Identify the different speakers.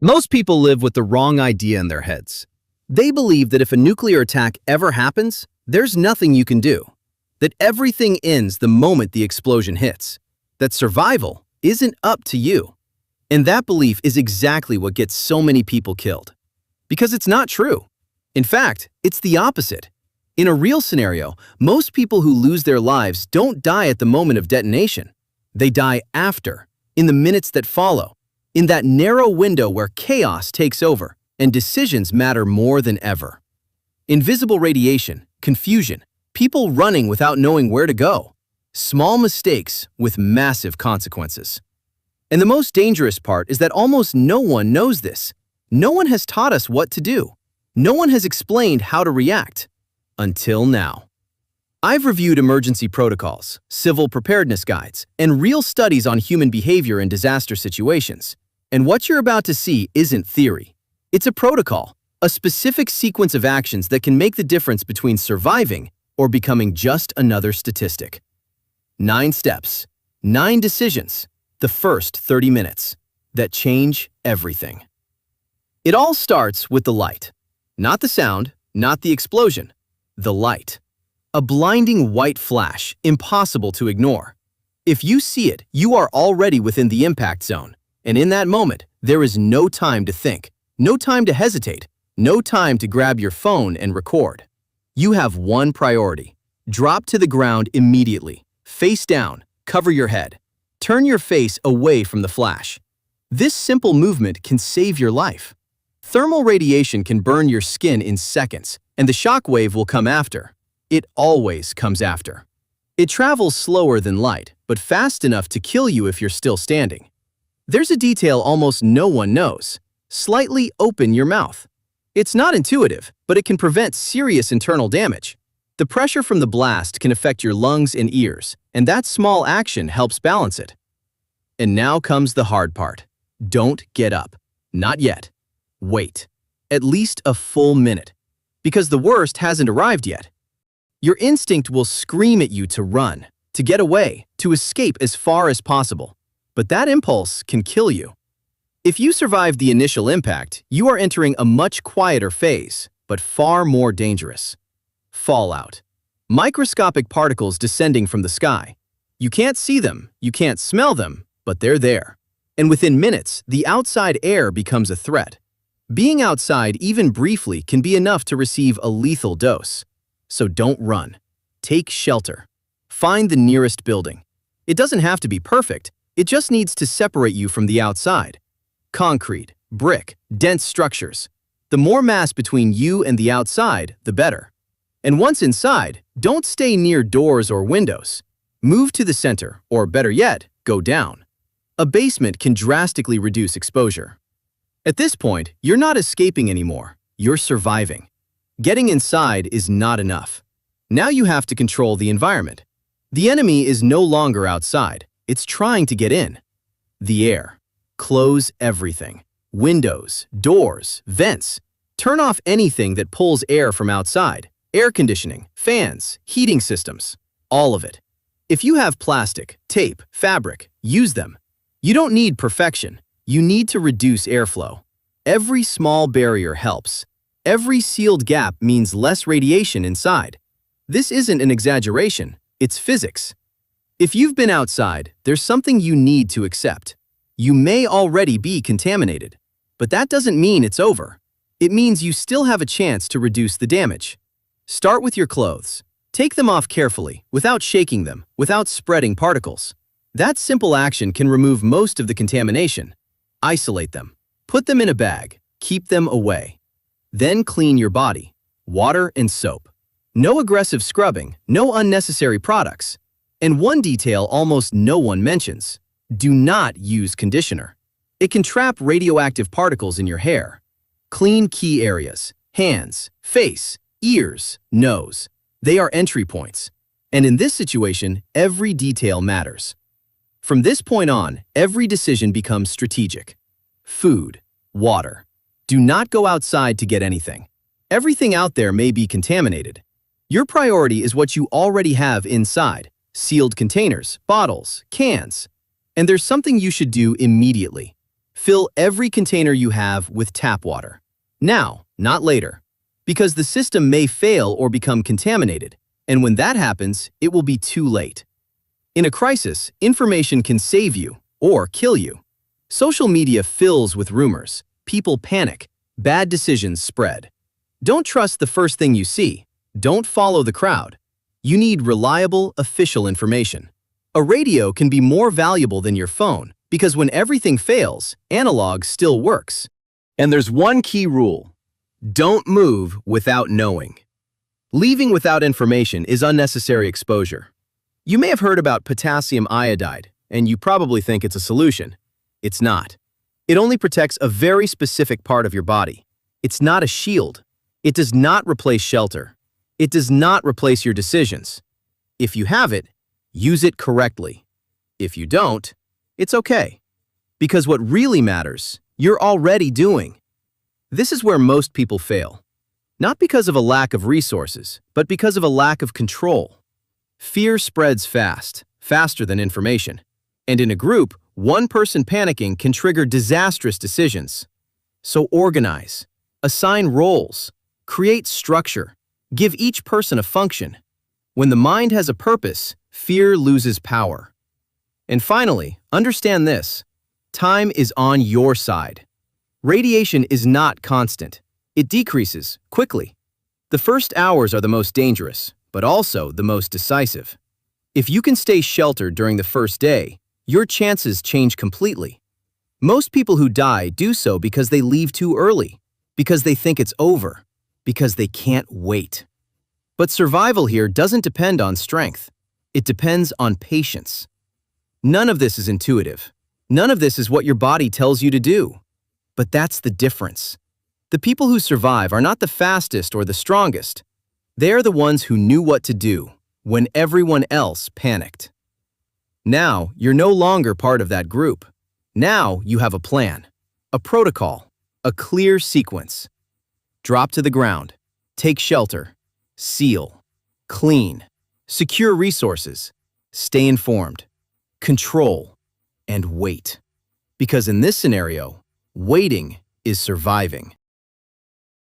Speaker 1: Most people live with the wrong idea in their heads. They believe that if a nuclear attack ever happens, there's nothing you can do. That everything ends the moment the explosion hits. That survival isn't up to you. And that belief is exactly what gets so many people killed. Because it's not true. In fact, it's the opposite. In a real scenario, most people who lose their lives don't die at the moment of detonation. They die after, in the minutes that follow. In that narrow window where chaos takes over and decisions matter more than ever. Invisible radiation, confusion, people running without knowing where to go. Small mistakes with massive consequences. And the most dangerous part is that almost no one knows this. No one has taught us what to do. No one has explained how to react. Until now. I've reviewed emergency protocols, civil preparedness guides, and real studies on human behavior in disaster situations. And what you're about to see isn't theory. It's a protocol, a specific sequence of actions that can make the difference between surviving or becoming just another statistic. 9 steps, 9 decisions, the first 30 minutes that change everything. It all starts with the light. Not the sound, not the explosion, the light. A blinding white flash, impossible to ignore. If you see it, you are already within the impact zone. And in that moment, there is no time to think, no time to hesitate, no time to grab your phone and record. You have one priority. Drop to the ground immediately. Face down, cover your head. Turn your face away from the flash. This simple movement can save your life. Thermal radiation can burn your skin in seconds, and the shock wave will come after. It always comes after. It travels slower than light, but fast enough to kill you if you're still standing. There's a detail almost no one knows. Slightly open your mouth. It's not intuitive, but it can prevent serious internal damage. The pressure from the blast can affect your lungs and ears, and that small action helps balance it. And now comes the hard part. Don't get up. Not yet. Wait. At least a full minute. Because the worst hasn't arrived yet. Your instinct will scream at you to run, to get away, to escape as far as possible. But that impulse can kill you. If you survive the initial impact, you are entering a much quieter phase, but far more dangerous. Fallout. Microscopic particles descending from the sky. You can't see them, you can't smell them, but they're there. And within minutes, the outside air becomes a threat. Being outside even briefly can be enough to receive a lethal dose. So don't run. Take shelter. Find the nearest building. It doesn't have to be perfect. It just needs to separate you from the outside. Concrete, brick, dense structures. The more mass between you and the outside, the better. And once inside, don't stay near doors or windows. Move to the center, or better yet, go down. A basement can drastically reduce exposure. At this point, you're not escaping anymore. You're surviving. Getting inside is not enough. Now you have to control the environment. The enemy is no longer outside. It's trying to get in. The air. Close everything. Windows, doors, vents. Turn off anything that pulls air from outside. Air conditioning, fans, heating systems. All of it. If you have plastic, tape, fabric, use them. You don't need perfection. You need to reduce airflow. Every small barrier helps. Every sealed gap means less radiation inside. This isn't an exaggeration. It's physics. If you've been outside, there's something you need to accept. You may already be contaminated, but that doesn't mean it's over. It means you still have a chance to reduce the damage. Start with your clothes. Take them off carefully, without shaking them, without spreading particles. That simple action can remove most of the contamination. Isolate them. Put them in a bag. Keep them away. Then clean your body. Water and soap. No aggressive scrubbing, no unnecessary products. And one detail almost no one mentions. Do not use conditioner. It can trap radioactive particles in your hair. Clean key areas. Hands, face, ears, nose. They are entry points. And in this situation, every detail matters. From this point on, every decision becomes strategic. Food, water. Do not go outside to get anything. Everything out there may be contaminated. Your priority is what you already have inside. Sealed containers, bottles, cans. And there's something you should do immediately. Fill every container you have with tap water. Now, not later. Because the system may fail or become contaminated, and when that happens, it will be too late. In a crisis, information can save you or kill you. Social media fills with rumors. People panic. Bad decisions spread. Don't trust the first thing you see. Don't follow the crowd. You need reliable, official information. A radio can be more valuable than your phone because when everything fails, analog still works. And there's one key rule. Don't move without knowing. Leaving without information is unnecessary exposure. You may have heard about potassium iodide, and you probably think it's a solution. It's not. It only protects a very specific part of your body. It's not a shield. It does not replace shelter. It does not replace your decisions. If you have it, use it correctly. If you don't, it's okay. Because what really matters, you're already doing. This is where most people fail. Not because of a lack of resources, but because of a lack of control. Fear spreads fast, faster than information. And in a group, one person panicking can trigger disastrous decisions. So organize, assign roles, create structure, give each person a function. When the mind has a purpose, fear loses power. And finally, understand this. Time is on your side. Radiation is not constant. It decreases quickly. The first hours are the most dangerous, but also the most decisive. If you can stay sheltered during the first day, your chances change completely. Most people who die do so because they leave too early, because they think it's over, because they can't wait. But survival here doesn't depend on strength. It depends on patience. None of this is intuitive. None of this is what your body tells you to do. But that's the difference. The people who survive are not the fastest or the strongest. They are the ones who knew what to do when everyone else panicked. Now, you're no longer part of that group. Now you have a plan, a protocol, a clear sequence. Drop to the ground, take shelter, seal, clean, secure resources, stay informed, control, and wait. Because in this scenario, waiting is surviving.